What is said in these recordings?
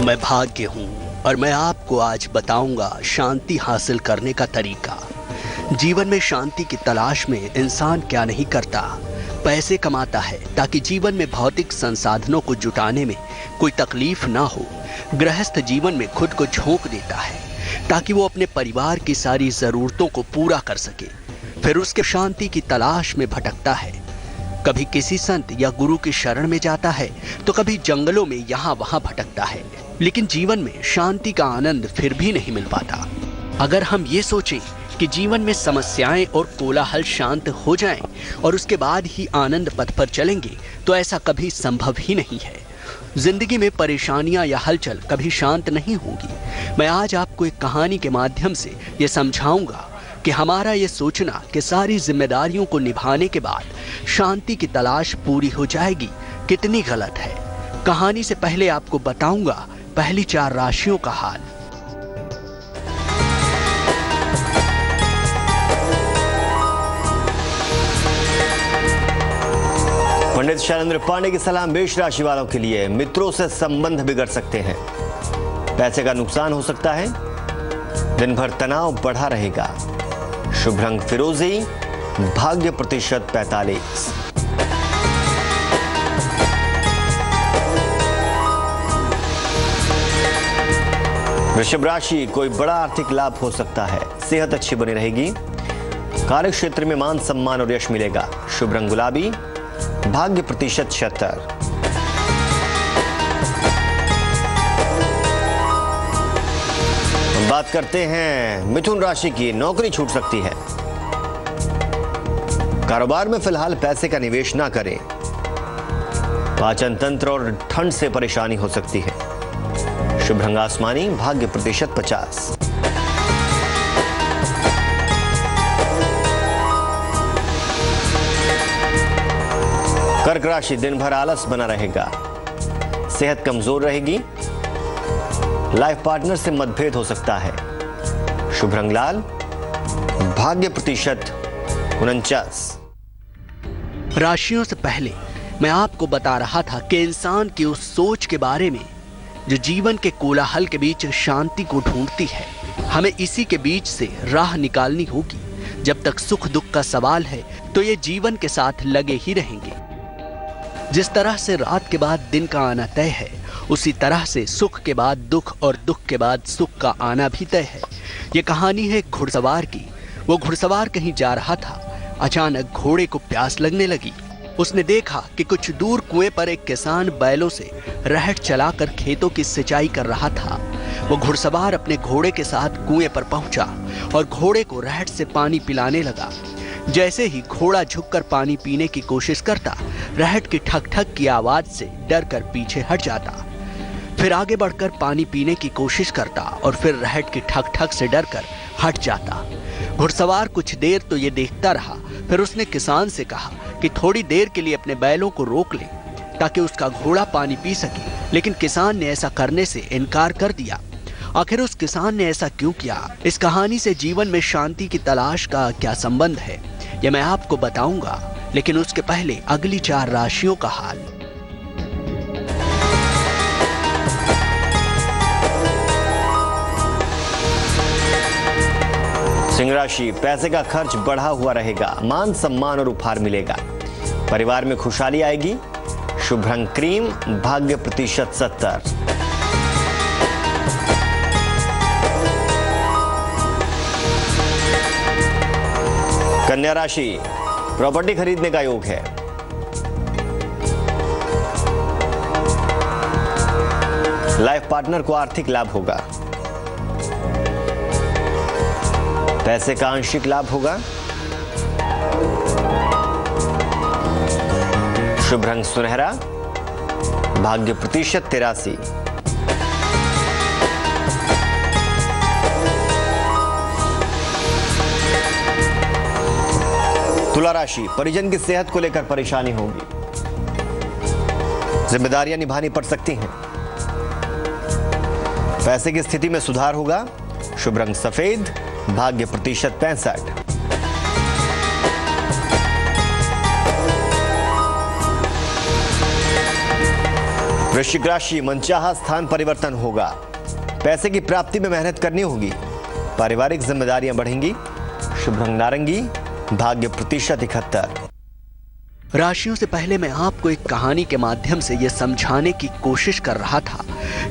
मैं भाग्य हूँ और मैं आपको आज बताऊंगा शांति हासिल करने का तरीका। जीवन में शांति की तलाश में इंसान क्या नहीं करता, पैसे कमाता है ताकि जीवन में भौतिक संसाधनों को जुटाने में कोई तकलीफ ना हो। गृहस्थ जीवन में खुद को झोंक देता है ताकि वो अपने परिवार की सारी जरूरतों को पूरा कर सके। फिर उसके शांति की तलाश में भटकता है, कभी किसी संत या गुरु की शरण में जाता है तो कभी जंगलों में यहाँ वहाँ भटकता है, लेकिन जीवन में शांति का आनंद फिर भी नहीं मिल पाता। अगर हम ये सोचें कि जीवन में समस्याएं और कोलाहल शांत हो जाएं और उसके बाद ही आनंद पथ पर चलेंगे तो ऐसा कभी संभव ही नहीं है। जिंदगी में परेशानियां या हलचल कभी शांत नहीं होगी। मैं आज आपको एक कहानी के माध्यम से ये समझाऊंगा कि हमारा ये सोचना कि सारी जिम्मेदारियों को निभाने के बाद शांति की तलाश पूरी हो जाएगी कितनी गलत है। कहानी से पहले आपको बताऊंगा पहली 4 राशियों का हाल। पंडित शैलेंद्र पांडे की सलाह मेष राशि वालों के लिए। मित्रों से संबंध बिगड़ सकते हैं, पैसे का नुकसान हो सकता है, दिन भर तनाव बढ़ा रहेगा। शुभ रंग फिरोजी, भाग्य प्रतिशत 45। वृषभ राशि, कोई बड़ा आर्थिक लाभ हो सकता है, सेहत अच्छी बनी रहेगी, कार्य क्षेत्र में मान सम्मान और यश मिलेगा। शुभ रंग गुलाबी, भाग्य प्रतिशत 76। बात करते हैं मिथुन राशि की। नौकरी छूट सकती है, कारोबार में फिलहाल पैसे का निवेश ना करें, पाचन तंत्र और ठंड से परेशानी हो सकती है। शुभ रंग आसमानी, भाग्य प्रतिशत 50। कर्क राशि, दिन भर आलस बना रहेगा, सेहत कमजोर रहेगी, लाइफ पार्टनर से मतभेद हो सकता है। शुभ रंग लाल, भाग्य प्रतिशत 49। राशियों से पहले मैं आपको बता रहा था कि इंसान की उस सोच के बारे में जो जीवन के कोलाहल के बीच शांति को ढूंढती है। हमें इसी के बीच से राह निकालनी होगी। जब तक सुख दुख का सवाल है तो ये जीवन के साथ लगे ही रहेंगे। जिस तरह से रात के बाद दिन का आना तय है, उसी तरह से सुख के बाद दुख और दुख के बाद सुख का आना भी तय है। ये कहानी है घुड़सवार की। वो घुड़सवार कहीं जा रहा था, अचानक घोड़े को प्यास लगने लगी। उसने देखा कि कुछ दूर कुएं पर एक किसान बैलों से रहट चलाकर खेतों की सिंचाई कर रहा था। वो घुड़सवार अपने घोड़े के साथ कुएं पर पहुंचा और घोड़े को रहट से पानी पिलाने लगा। जैसे ही घोड़ा झुककर पानी पीने की कोशिश करता, रहट की ठक ठक की आवाज से डरकर पीछे हट जाता। फिर आगे बढ़कर पानी पीने की कोशिश करता और फिर रहट की ठक ठक से डरकर हट जाता। घुड़सवार कुछ देर तो ये देखता रहा, फिर उसने किसान से कहा कि थोड़ी देर के लिए अपने बैलों को रोक ले ताकि उसका घोड़ा पानी पी सके, लेकिन किसान ने ऐसा करने से इनकार कर दिया। आखिर उस किसान ने ऐसा क्यों किया? इस कहानी से जीवन में शांति की तलाश का क्या संबंध है, ये मैं आपको बताऊंगा, लेकिन उसके पहले अगली 4 राशियों का हाल। सिंह राशि, पैसे का खर्च बढ़ा हुआ रहेगा, मान सम्मान और उपहार मिलेगा, परिवार में खुशहाली आएगी। शुभ रंग क्रीम, भाग्य प्रतिशत 70। कन्या राशि, प्रॉपर्टी खरीदने का योग है, लाइफ पार्टनर को आर्थिक लाभ होगा, पैसे का आंशिक लाभ होगा। शुभ रंग सुनहरा, भाग्य प्रतिशत 83। तुला राशि, परिजन की सेहत को लेकर परेशानी होगी, जिम्मेदारियां निभानी पड़ सकती हैं, पैसे की स्थिति में सुधार होगा। शुभ रंग सफेद, भाग्य प्रतिशत 65। वृश्चिक राशि, मनचाहा स्थान परिवर्तन होगा। पैसे की प्राप्ति में मेहनत करनी होगी। पारिवारिक जिम्मेदारियां बढ़ेंगी। शुभ रंग नारंगी, भाग्य प्रतिशत 71। राशियों से पहले मैं आपको एक कहानी के माध्यम से यह समझाने की कोशिश कर रहा था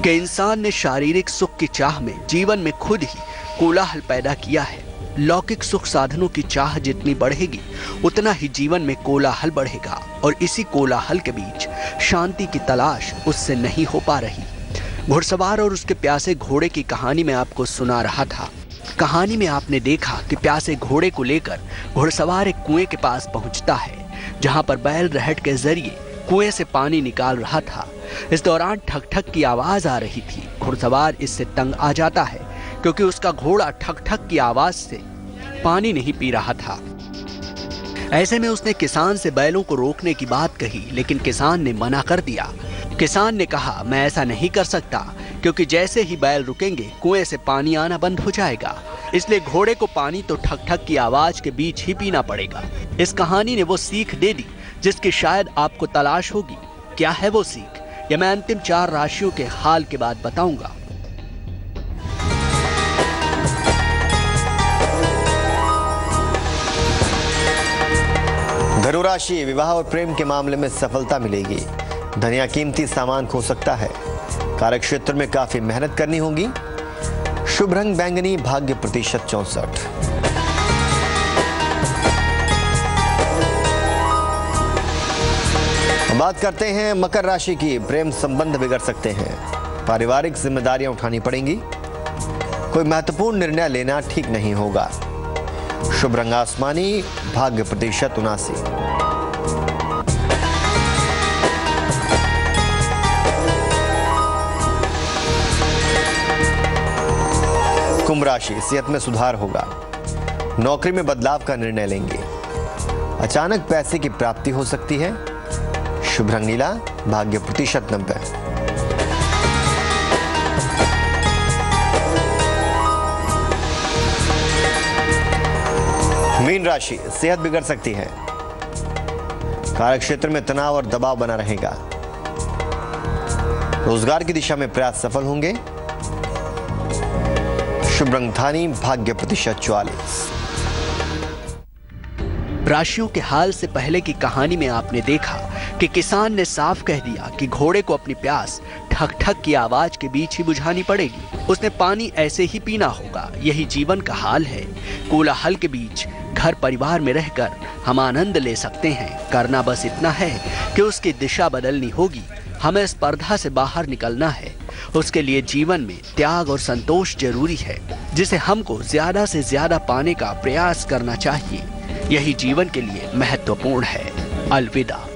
कि इंसान ने शारीरिक सुख की चाह में जीवन में खुद ही कोलाहल पैदा किया है। लौकिक सुख साधनों की चाह जितनी बढ़ेगी उतना ही जीवन में कोलाहल बढ़ेगा और इसी कोलाहल के बीच शांति की तलाश उससे नहीं हो पा रही। घुड़सवार और उसके प्यासे घोड़े की कहानी में आपको सुना रहा था। कहानी में आपने देखा कि प्यासे घोड़े को लेकर घुड़सवार एक कुएं के पास पहुंचता है, जहां पर बैल रहट के जरिए कुएं से पानी निकाल रहा था। इस दौरान ठक ठक की आवाज आ रही थी। घुड़सवार इससे तंग आ जाता है क्योंकि उसका घोड़ा ठक ठक की आवाज से पानी नहीं पी रहा था। ऐसे में उसने किसान से बैलों को रोकने की बात कही, लेकिन किसान ने मना कर दिया। किसान ने कहा, मैं ऐसा नहीं कर सकता क्योंकि जैसे ही बैल रुकेंगे कुएं से पानी आना बंद हो जाएगा, इसलिए घोड़े को पानी तो ठक ठक की आवाज के बीच ही पीना पड़ेगा। इस कहानी ने वो सीख दे दी जिसकी शायद आपको तलाश होगी। क्या है वो सीख, यह मैं अंतिम 4 राशियों के हाल के बाद बताऊंगा। धनु राशि, विवाह और प्रेम के मामले में सफलता मिलेगी। धन या कीमती सामान खो सकता है। कार्यक्षेत्र में काफी मेहनत करनी होगी। शुभ रंग बैंगनी, भाग्य प्रतिशत 64। बात करते हैं मकर राशि की। प्रेम संबंध बिगड़ सकते हैं। पारिवारिक जिम्मेदारियां उठानी पड़ेंगी। कोई महत्वपूर्ण निर्णय लेना ठीक नहीं होगा। शुभ रंग आसमानी, भाग्य प्रतिशत 79। कुंभ राशि, सेहत में सुधार होगा। नौकरी में बदलाव का निर्णय लेंगे। अचानक पैसे की प्राप्ति हो सकती है। शुभ रंग नीला, भाग्य प्रतिशत 90। मीन राशि, सेहत बिगड़ सकती है। कार्यक्षेत्र में तनाव और दबाव बना रहेगा। रोजगार की दिशा में प्रयास सफल होंगे। शुभ रंग धानी, भाग्य प्रतिशत 44। राशियों के हाल से पहले की कहानी में आपने देखा कि किसान ने साफ कह दिया कि घोड़े को अपनी प्यास ठक ठक की आवाज के बीच ही बुझानी पड़ेगी। उसने पानी ऐसे ही पीना होगा। यही जीवन का हाल है। कोलाहल के बीच घर परिवार में रहकर हम आनंद ले सकते हैं। करना बस इतना है कि उसकी दिशा बदलनी होगी। हमें स्पर्धा से बाहर निकलना है। उसके लिए जीवन में त्याग और संतोष जरूरी है, जिसे हमको ज्यादा से ज्यादा पाने का प्रयास करना चाहिए। यही जीवन के लिए महत्वपूर्ण है। अलविदा।